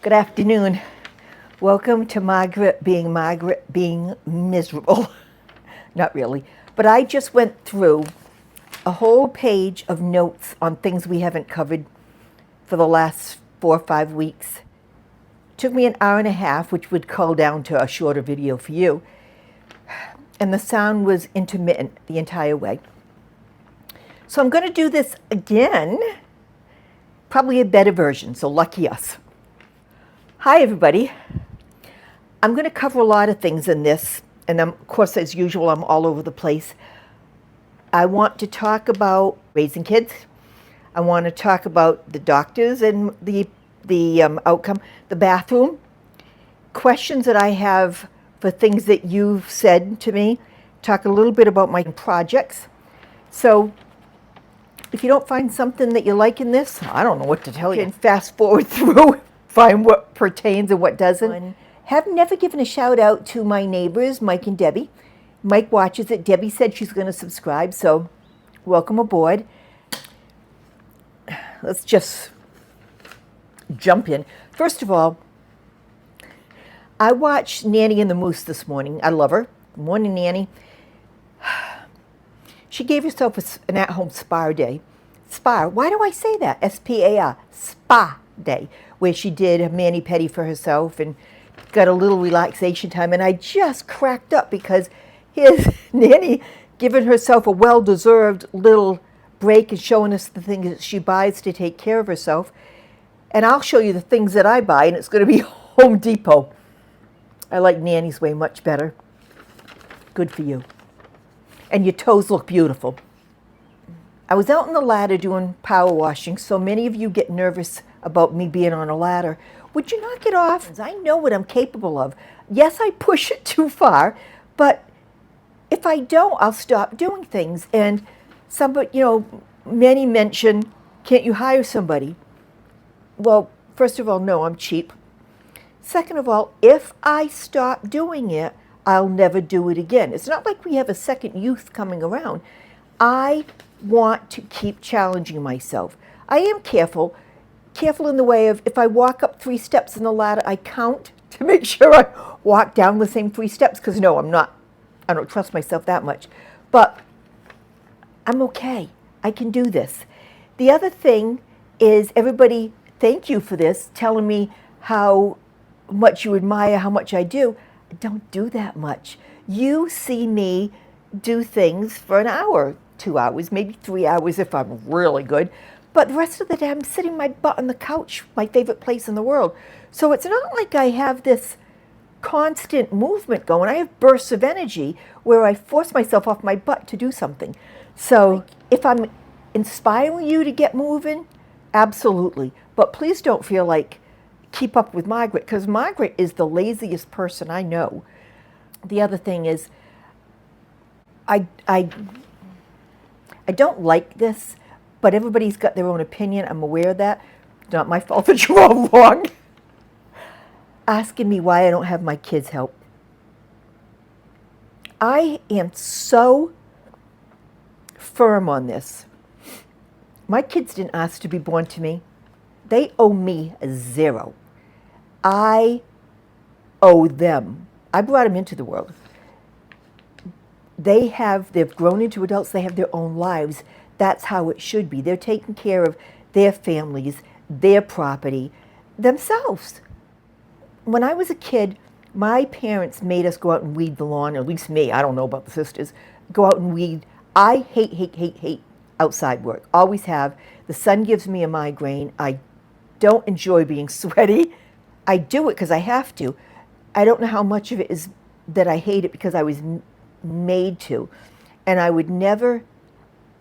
Good afternoon. Welcome to Margaret being miserable. Not really. But I just went through a whole page of notes on things we haven't covered for the last 4 or 5 weeks. Took me an hour and a half, which would cull down to a shorter video for you. And the sound was intermittent the entire way. So I'm going to do this again, probably a better version, so lucky us. Hi everybody. I'm going to cover a lot of things in this, and of course, as usual, I'm all over the place. I want to talk about raising kids. I want to talk about the doctors and the outcome, the bathroom, questions that I have for things that you've said to me, talk a little bit about my projects. So if you don't find something that you like in this, I don't know what to tell you. And fast forward through, find what pertains and what doesn't. Have never given a shout out to my neighbors, Mike and Debbie. Mike watches it. Debbie said she's going to subscribe, so welcome aboard. Let's just jump in. First of all, I watched Nanny and the Moose this morning. I love her. Good morning, Nanny. She gave herself an at-home spa day. Spa. Why do I say that? S-P-A-R. Spa day, where she did a mani-pedi for herself and got a little relaxation time. And I just cracked up because here's Nanny giving herself a well-deserved little break and showing us the things that she buys to take care of herself. And I'll show you the things that I buy, and it's going to be Home Depot. I like Nanny's way much better. Good for you. And your toes look beautiful. I was out on the ladder doing power washing, so many of you get nervous about me being on a ladder. Would you knock it off? I know what I'm capable of. Yes, I push it too far, but if I don't, I'll stop doing things. And somebody, many mention, can't you hire somebody? Well, first of all, no, I'm cheap. Second of all, if I stop doing it, I'll never do it again. It's not like we have a second youth coming around. I want to keep challenging myself. I am careful in the way of if I walk up 3 steps in the ladder, I count to make sure I walk down the same 3 steps, because no, I don't trust myself that much. But I'm okay. I can do this. The other thing is, everybody, thank you for this, telling me how much you admire how much I do. I don't do that much. You see me do things for an hour, 2 hours, maybe 3 hours if I'm really good. But the rest of the day, I'm sitting my butt on the couch, my favorite place in the world. So it's not like I have this constant movement going. I have bursts of energy where I force myself off my butt to do something. So if I'm inspiring you to get moving, absolutely. But please don't feel like keep up with Margaret, because Margaret is the laziest person I know. The other thing is, I don't like this, but everybody's got their own opinion. I'm aware of that. It's not my fault that you're all wrong. Asking me why I don't have my kids help. I am so firm on this. My kids didn't ask to be born to me. They owe me 0. I owe them. I brought them into the world. They've grown into adults. They have their own lives. That's how it should be. They're taking care of their families, their property, themselves. When I was a kid, my parents made us go out and weed the lawn, or at least me. I don't know about the sisters. Go out and weed. I hate outside work. Always have. The sun gives me a migraine. I don't enjoy being sweaty. I do it because I have to. I don't know how much of it is that I hate it because I was made to. And I would never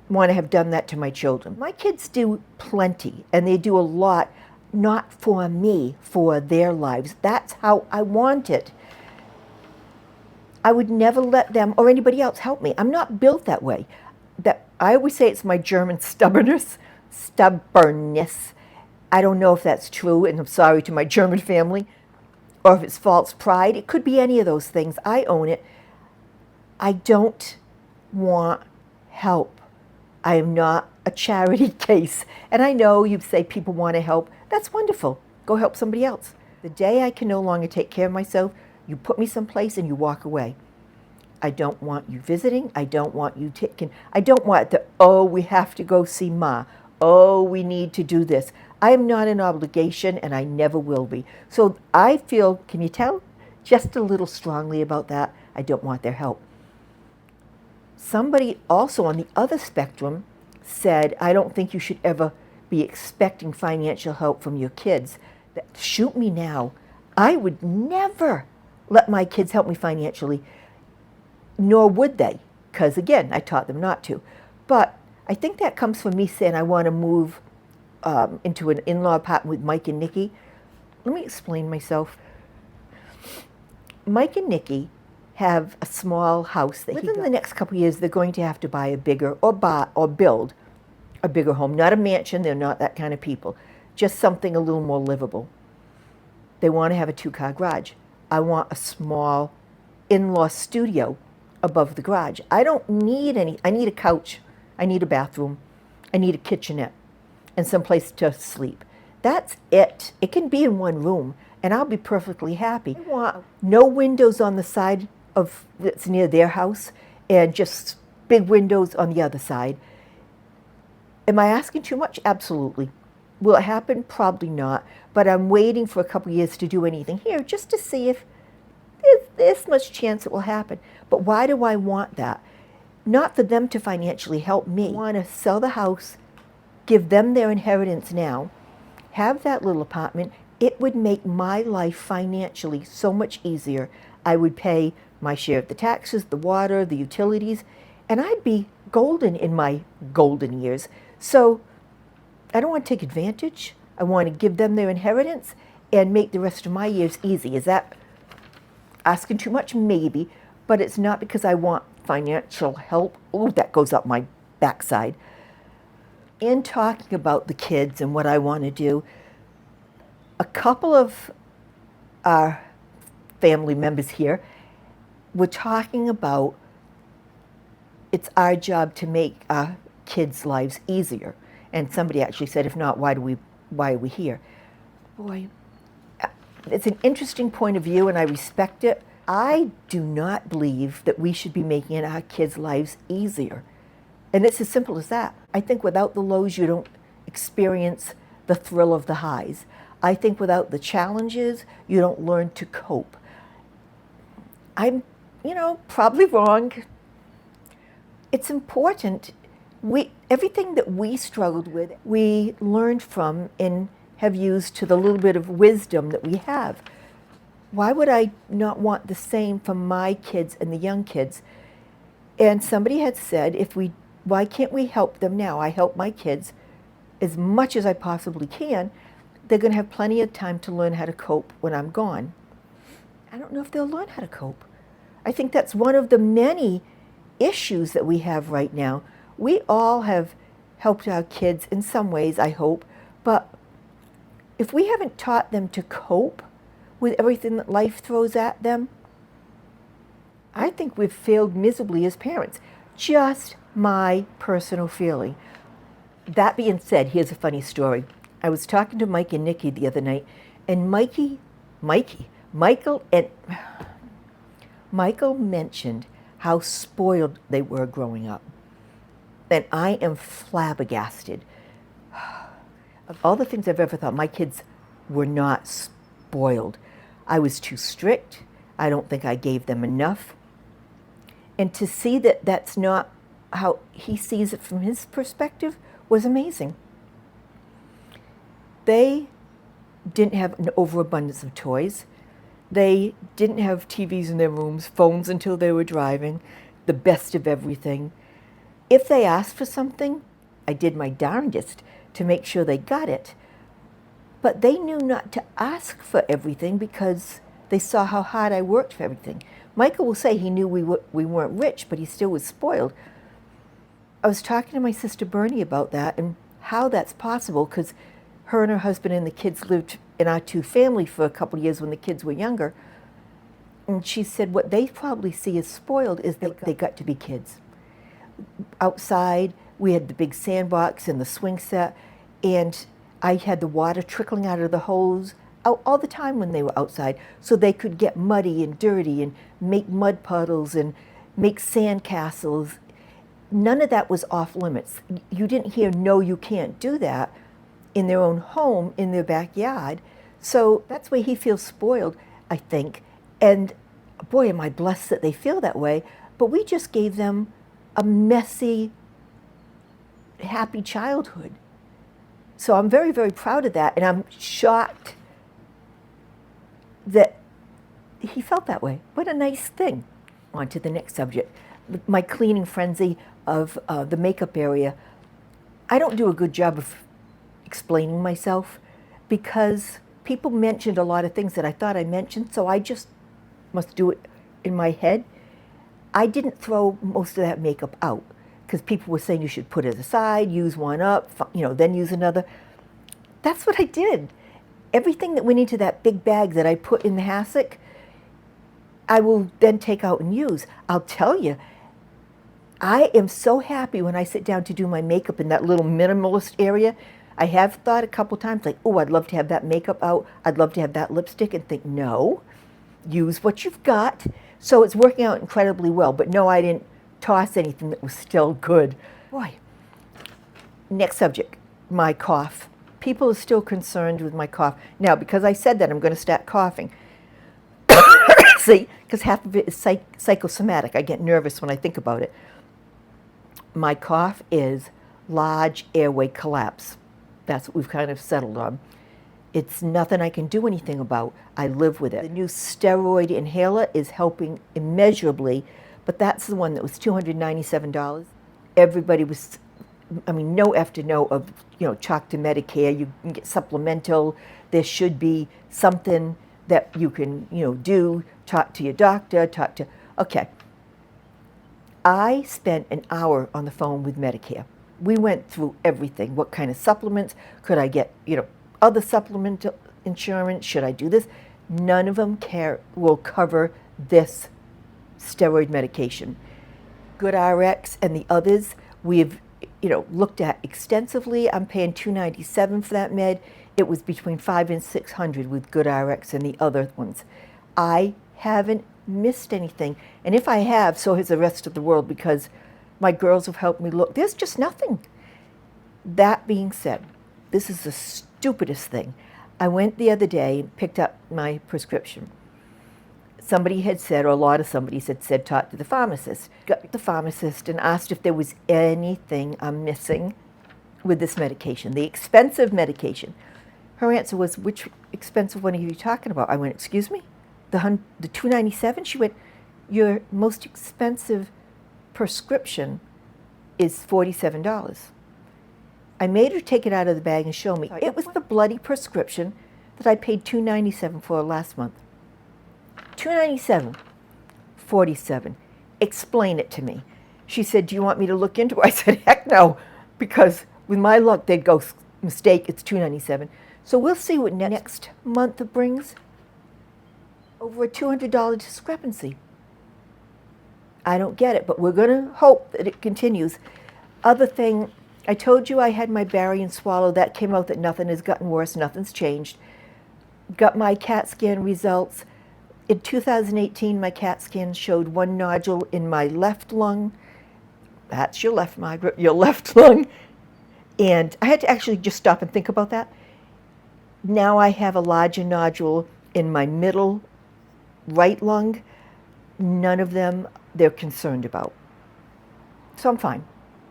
want to have done that to my children. My kids do plenty, and they do a lot, not for me, for their lives. That's how I want it. I would never let them or anybody else help me. I'm not built that way. I always say it's my German stubbornness. I don't know if that's true, and I'm sorry to my German family, or if it's false pride. It could be any of those things. I own it. I don't want help. I am not a charity case. And I know you say people want to help. That's wonderful. Go help somebody else. The day I can no longer take care of myself, you put me someplace and you walk away. I don't want you visiting. I don't want you taking, I don't want the, oh, we have to go see Ma. Oh, we need to do this. I am not an obligation and I never will be. So I feel, can you tell, just a little strongly about that. I don't want their help. Somebody also on the other spectrum said, I don't think you should ever be expecting financial help from your kids. Shoot me now. I would never let my kids help me financially, nor would they, because again, I taught them not to. But I think that comes from me saying I want to move into an in-law apartment with Mike and Nikki. Let me explain myself. Mike and Nikki have a small house that within the next couple of years they're going to have to buy a bigger or build a bigger home. Not a mansion, they're not that kind of people. Just something a little more livable. They want to have a 2-car garage. I want a small in-law studio above the garage. I don't need any, I need a couch, I need a bathroom, I need a kitchenette, and some place to sleep. That's it. It can be in one room, and I'll be perfectly happy. I want no windows on the side of that's near their house, and just big windows on the other side. Am I asking too much? Absolutely. Will it happen? Probably not. But I'm waiting for a couple of years to do anything here just to see if there's this much chance it will happen. But why do I want that? Not for them to financially help me. I want to sell the house, give them their inheritance now, have that little apartment. It would make my life financially so much easier. I would pay my share of the taxes, the water, the utilities, and I'd be golden in my golden years. So I don't want to take advantage. I want to give them their inheritance and make the rest of my years easy. Is that asking too much? Maybe, but it's not because I want financial help. Oh, that goes up my backside. In talking about the kids and what I want to do, a couple of our family members here were talking about it's our job to make our kids' lives easier. And somebody actually said, if not, why are we here? Boy, it's an interesting point of view and I respect it. I do not believe that we should be making our kids' lives easier. And it's as simple as that. I think without the lows, you don't experience the thrill of the highs. I think without the challenges, you don't learn to cope. I'm, probably wrong. It's important. Everything that we struggled with, we learned from and have used to the little bit of wisdom that we have. Why would I not want the same for my kids and the young kids? And somebody had said, why can't we help them now? I help my kids as much as I possibly can. They're going to have plenty of time to learn how to cope when I'm gone. I don't know if they'll learn how to cope. I think that's one of the many issues that we have right now. We all have helped our kids in some ways, I hope, but if we haven't taught them to cope with everything that life throws at them, I think we've failed miserably as parents. Just my personal feeling. That being said, here's a funny story. I was talking to Mike and Nikki the other night, and Michael mentioned how spoiled they were growing up. And I am flabbergasted. Of all the things I've ever thought, my kids were not spoiled. I was too strict. I don't think I gave them enough. And to see that that's not how he sees it from his perspective was amazing. They didn't have an overabundance of toys. They didn't have TVs in their rooms, phones until they were driving, the best of everything. If they asked for something, I did my darndest to make sure they got it. But they knew not to ask for everything because they saw how hard I worked for everything. Michael will say he knew we weren't rich, but he still was spoiled. I was talking to my sister Bernie about that and how that's possible, because her and her husband and the kids lived in our two family for a couple of years when the kids were younger. And she said what they probably see as spoiled is they got to be kids. Outside, we had the big sandbox and the swing set, and I had the water trickling out of the hose. out all the time when they were outside, so they could get muddy and dirty and make mud puddles and make sand castles. None of that was off limits. You didn't hear, no, you can't do that in their own home, in their backyard. So that's why he feels spoiled, I think. And boy, am I blessed that they feel that way. But we just gave them a messy, happy childhood. So I'm very, very proud of that. And I'm shocked that he felt that way. What a nice thing. On to the next subject. My cleaning frenzy of the makeup area. I don't do a good job of explaining myself because people mentioned a lot of things that I thought I mentioned, so I just must do it in my head. I didn't throw most of that makeup out because people were saying you should put it aside, use one up, then use another. That's what I did. Everything that went into that big bag that I put in the hassock, I will then take out and use. I'll tell you, I am so happy when I sit down to do my makeup in that little minimalist area. I have thought a couple times, like, oh, I'd love to have that makeup out. I'd love to have that lipstick, and think, no, use what you've got. So it's working out incredibly well. But no, I didn't toss anything that was still good. Boy. Next subject, my cough. People are still concerned with my cough. Now, because I said that, I'm going to start coughing. See, because half of it is psychosomatic. I get nervous when I think about it. My cough is large airway collapse. That's what we've kind of settled on. It's nothing I can do anything about. I live with it. The new steroid inhaler is helping immeasurably, but that's the one that was $297. Everybody was, no after no of, chalk to Medicare. You can get supplemental. There should be something that you can, do. Talk to your doctor, okay. I spent an hour on the phone with Medicare. We went through everything. What kind of supplements? Could I get, other supplemental insurance? Should I do this? None of them will cover this steroid medication. GoodRx and the others, we've, looked at extensively. I'm paying $297 for that med. It was between $500 and $600 with GoodRx and the other ones. I haven't missed anything. And if I have, so has the rest of the world, because my girls have helped me look. There's just nothing. That being said, this is the stupidest thing. I went the other day and picked up my prescription. Somebody had said, or a lot of somebody's had said, talk to the pharmacist. Got to the pharmacist and asked if there was anything I'm missing with this medication, the expensive medication. Her answer was, which expensive one are you talking about? I went, excuse me? The $297? She went, your most expensive prescription is $47. I made her take it out of the bag and show me. It was the bloody prescription that I paid $297 for last month. $297, $47. Explain it to me. She said, do you want me to look into it? I said, heck no, because with my luck, they'd go, mistake, it's $297. So we'll see what next month brings. Over a $200 discrepancy. I don't get it, but we're going to hope that it continues. Other thing, I told you I had my Barry and Swallow. That came out that nothing has gotten worse, nothing's changed. Got my CAT scan results. In 2018, my CAT scan showed one nodule in my left lung. That's your left, Margaret, your left lung. And I had to actually just stop and think about that. Now I have a larger nodule in my middle right lung. None of them they're concerned about. So I'm fine.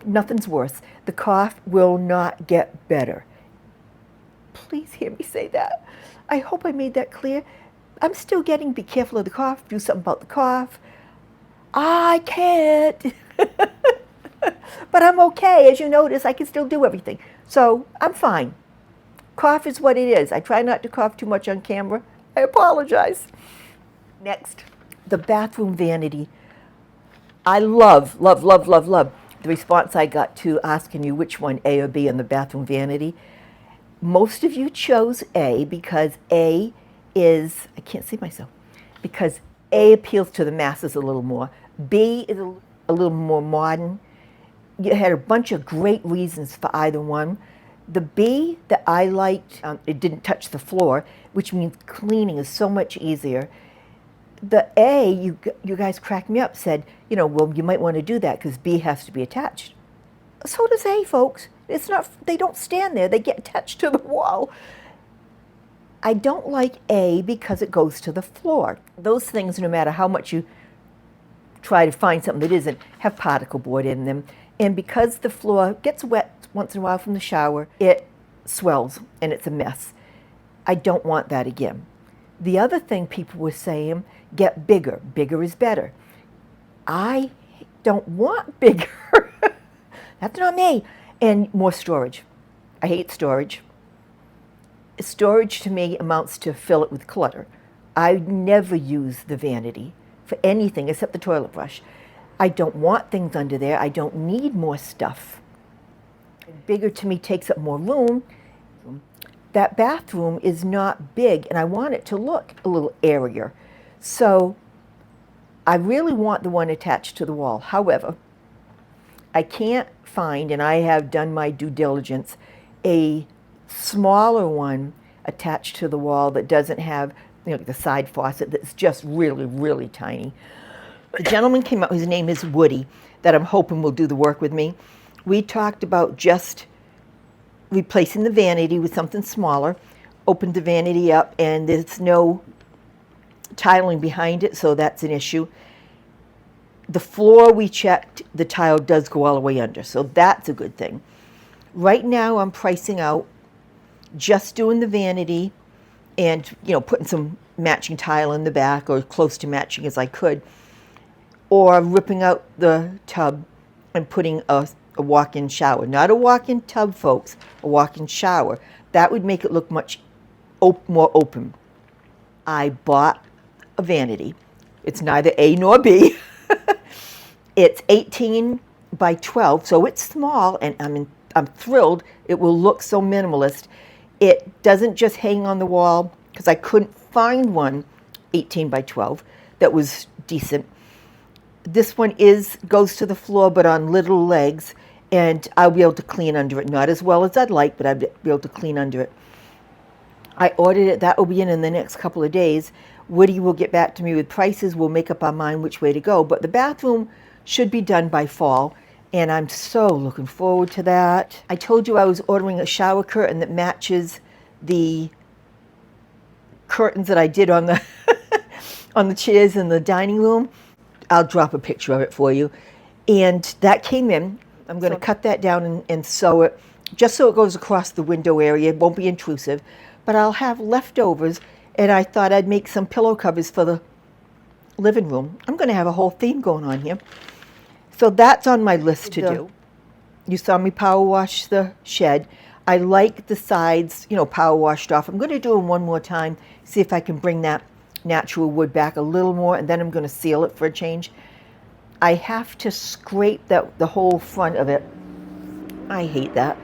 Nothing's worse. The cough will not get better. Please hear me say that. I hope I made that clear. I'm still getting be careful of the cough, do something about the cough. I can't. But I'm okay. As you notice, I can still do everything. So I'm fine. Cough is what it is. I try not to cough too much on camera. I apologize. Next, the bathroom vanity. I love the response I got to asking you which one, A or B, on the bathroom vanity. Most of you chose A because A is, I can't see myself, because A appeals to the masses a little more. B is a little more modern. You had a bunch of great reasons for either one. The B that I liked, it didn't touch the floor. which means cleaning is so much easier. The A, you guys cracked me up, said, well, you might want to do that because B has to be attached. So does A, folks. It's not, they don't stand there, they get attached to the wall. I don't like A because it goes to the floor. Those things, no matter how much you try to find something that isn't, have particle board in them. And because the floor gets wet once in a while from the shower, it swells and it's a mess. I don't want that again. The other thing people were saying, get bigger. Bigger is better. I don't want bigger. That's not me. And more storage. I hate storage. Storage to me amounts to fill it with clutter. I never use the vanity for anything except the toilet brush. I don't want things under there. I don't need more stuff. Bigger to me takes up more room. That bathroom is not big and I want it to look a little airier. So I really want the one attached to the wall. However, I can't find, and I have done my due diligence, a smaller one attached to the wall that doesn't have the side faucet that's just really, really tiny. The gentleman came out, his name is Woody, that I'm hoping will do the work with me. We talked about just replacing the vanity with something smaller, opened the vanity up, and there's no tiling behind it, so that's an issue. The floor we checked, the tile does go all the way under, so that's a good thing. Right now I'm pricing out just doing the vanity and putting some matching tile in the back, or close to matching as I could, or ripping out the tub and putting a walk-in shower. Not a walk-in tub, folks, a walk-in shower. That would make it look much more open. I bought a vanity. It's neither A nor B. It's 18 by 12, so it's small, and I'm thrilled. It will look so minimalist. It doesn't just hang on the wall, because I couldn't find one 18 by 12 that was decent. This one goes to the floor, but on little legs, and I'll be able to clean under it. Not as well as I'd like, but I'll be able to clean under it. I ordered it. That will be in the next couple of days. Woody will get back to me with prices. We'll make up our mind which way to go. But the bathroom should be done by fall, and I'm so looking forward to that. I told you I was ordering a shower curtain that matches the curtains that I did on the on the chairs in the dining room. I'll drop a picture of it for you. And that came in. I'm going to cut that down and sew it, just so it goes across the window area. It won't be intrusive. But I'll have leftovers, and I thought I'd make some pillow covers for the living room. I'm going to have a whole theme going on here. So that's on my list to do. You saw me power wash the shed. I like the sides, power washed off. I'm going to do them one more time, see if I can bring that natural wood back a little more, and then I'm going to seal it for a change. I have to scrape the whole front of it. I hate that.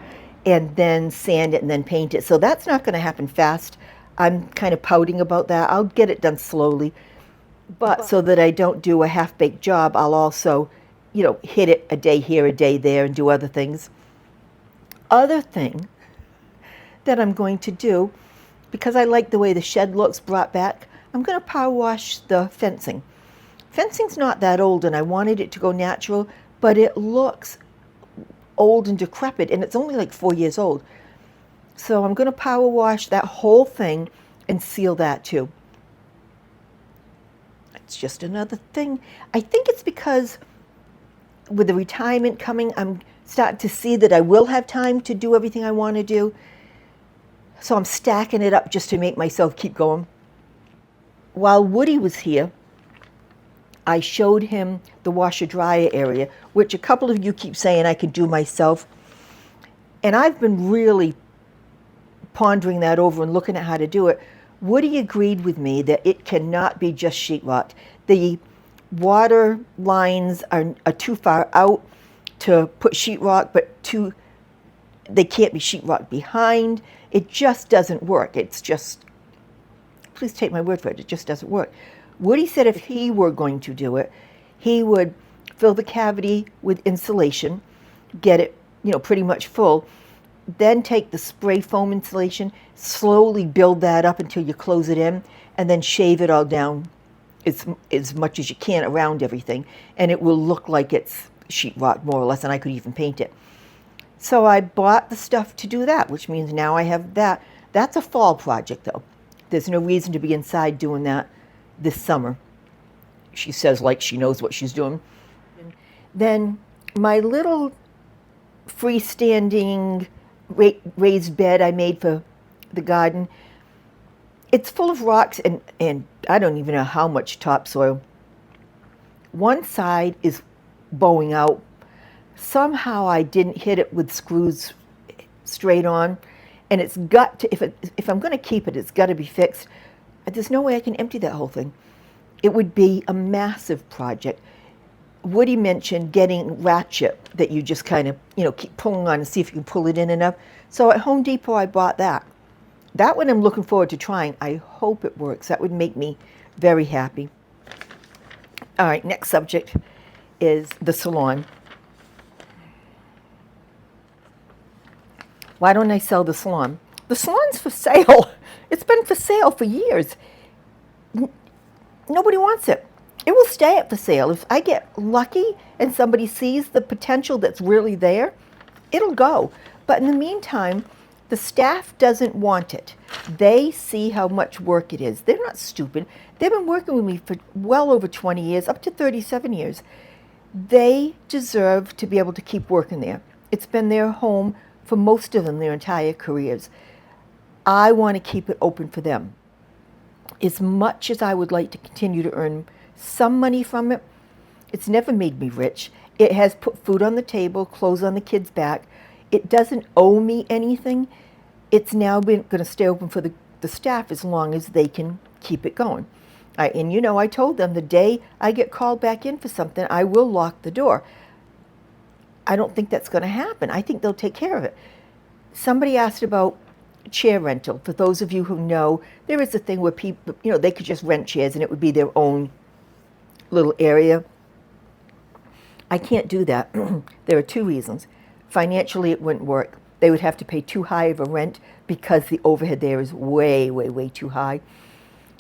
And then sand it and then paint it. So that's not going to happen fast. I'm kind of pouting about that. I'll get it done slowly. But so that I don't do a half-baked job, I'll also, hit it a day here, a day there, and do other things. Other thing that I'm going to do, because I like the way the shed looks brought back, I'm going to power wash the fencing. Fencing's not that old, and I wanted it to go natural, but it looks old and decrepit, and it's only like 4 years old. So I'm going to power wash that whole thing and seal that too. It's just another thing. I think it's because with the retirement coming, I'm starting to see that I will have time to do everything I want to do. So I'm stacking it up just to make myself keep going. While Woody was here, I showed him the washer-dryer area, which a couple of you keep saying I can do myself. And I've been really pondering that over and looking at how to do it. Woody agreed with me that it cannot be just sheetrock. The water lines are too far out to put sheetrock, but they can't be sheetrock behind. It just doesn't work. It's just, please take my word for it, it just doesn't work. Woody said if he were going to do it, he would fill the cavity with insulation, get it, pretty much full, Then take the spray foam insulation, slowly build that up until you close it in, and then shave it all down as much as you can around everything, and it will look like it's sheetrock more or less, and I could even paint it. So I bought the stuff to do that, which means now I have that. That's a fall project, though. There's no reason to be inside doing that this summer. She says like she knows what she's doing. Then my little freestanding raised bed I made for the garden, it's full of rocks and I don't even know how much topsoil. One side is bowing out. Somehow I didn't hit it with screws straight on, and it's got to, if I'm going to keep it, it's got to be fixed. There's no way I can empty that whole thing. It would be a massive project. Woody mentioned getting ratchet that you just kind of, keep pulling on and see if you can pull it in enough. So at Home Depot, I bought that. That one I'm looking forward to trying. I hope it works. That would make me very happy. All right, next subject is the salon. Why don't I sell the salon? The salon's for sale. It's been for sale for years. Nobody wants it. It will stay up for sale. If I get lucky and somebody sees the potential that's really there, it'll go. But in the meantime, the staff doesn't want it. They see how much work it is. They're not stupid. They've been working with me for well over 20 years, up to 37 years. They deserve to be able to keep working there. It's been their home for most of them their entire careers. I want to keep it open for them. As much as I would like to continue to earn some money from it, it's never made me rich. It has put food on the table, clothes on the kids' back. It doesn't owe me anything. It's now going to stay open for the staff as long as they can keep it going. And I told them the day I get called back in for something, I will lock the door. I don't think that's going to happen. I think they'll take care of it. Somebody asked about chair rental. For those of you who know, there is a thing where people, they could just rent chairs and it would be their own little area. I can't do that. There are two reasons. Financially, it wouldn't work. They would have to pay too high of a rent because the overhead there is way, way, way too high.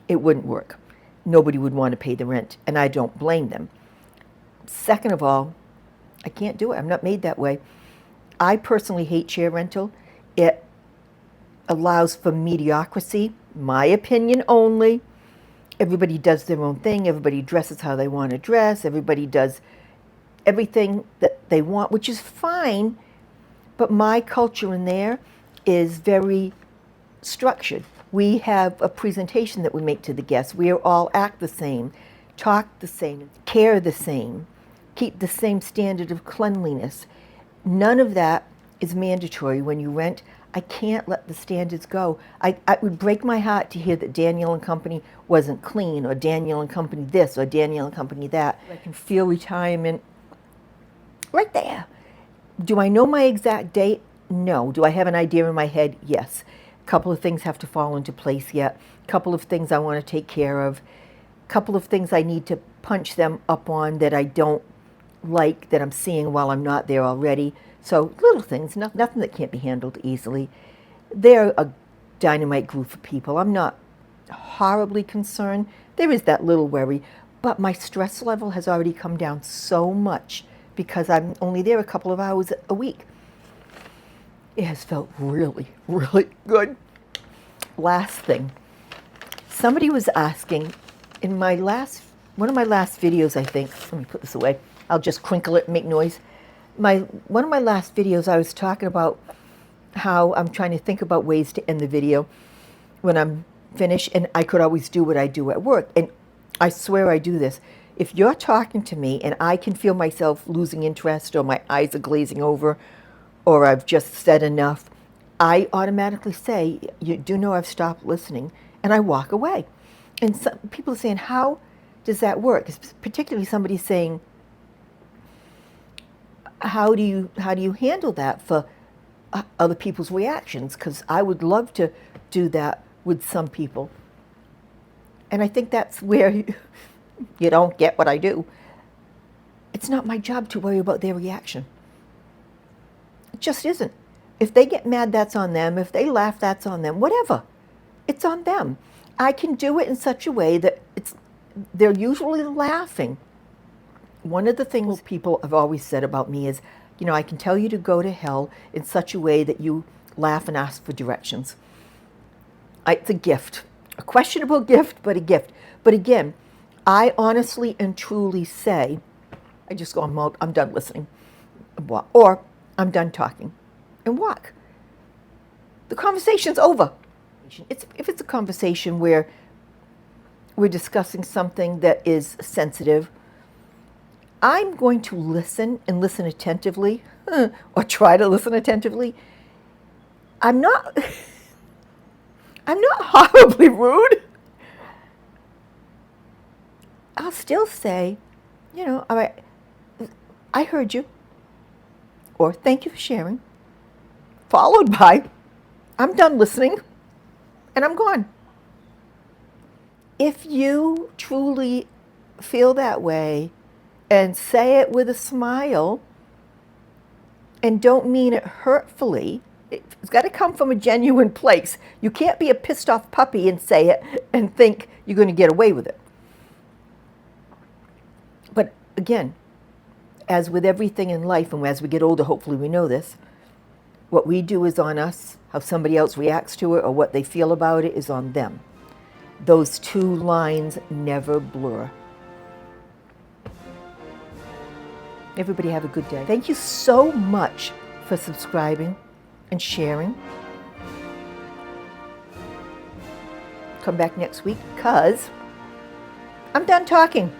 It wouldn't work. Nobody would want to pay the rent, and I don't blame them. Second of all, I can't do it. I'm not made that way. I personally hate chair rental. It allows for mediocrity, my opinion only. Everybody does their own thing. Everybody dresses how they want to dress. Everybody does everything that they want, which is fine. But my culture in there is very structured. We have a presentation that we make to the guests. We all act the same, talk the same, care the same, keep the same standard of cleanliness. None of that is mandatory when you rent. I can't let the standards go. I would break my heart to hear that Daniel and Company wasn't clean, or Daniel and Company this, or Daniel and Company that. I can feel retirement right there. Do I know my exact date? No. Do I have an idea in my head? Yes. A couple of things have to fall into place yet. A couple of things I want to take care of. A couple of things I need to punch them up on that I don't like, that I'm seeing while I'm not there already. So little things, nothing that can't be handled easily. They're a dynamite group of people. I'm not horribly concerned. There is that little worry, but my stress level has already come down so much because I'm only there a couple of hours a week. It has felt really, really good. Last thing, somebody was asking in one of my last videos, I think, let me put this away. I'll just crinkle it and make noise. One of my last videos, I was talking about how I'm trying to think about ways to end the video when I'm finished, and I could always do what I do at work. And I swear I do this. If you're talking to me and I can feel myself losing interest, or my eyes are glazing over, or I've just said enough, I automatically say, you do know I've stopped listening, and I walk away. And some people are saying, how does that work? Particularly somebody saying, how do you handle that for other people's reactions? Because I would love to do that with some people. And I think that's where you don't get what I do. It's not my job to worry about their reaction. It just isn't. If they get mad, that's on them. If they laugh, that's on them. Whatever. It's on them. I can do it in such a way that they're usually laughing. One of the things people have always said about me is, I can tell you to go to hell in such a way that you laugh and ask for directions. It's a gift. A questionable gift, but a gift. But again, I honestly and truly say, I just go, I'm done listening. Or I'm done talking and walk. The conversation's over. If it's a conversation where we're discussing something that is sensitive, I'm going to listen and listen attentively, or try to listen attentively. I'm not horribly rude. I'll still say, all right, I heard you, or thank you for sharing, followed by, I'm done listening, and I'm gone. If you truly feel that way and say it with a smile and don't mean it hurtfully, it's got to come from a genuine place. You can't be a pissed off puppy and say it and think you're going to get away with it. But again, as with everything in life, and as we get older, hopefully we know this, what we do is on us. How somebody else reacts to it or what they feel about it is on them. Those two lines never blur. Everybody have a good day. Thank you so much for subscribing and sharing. Come back next week because I'm done talking.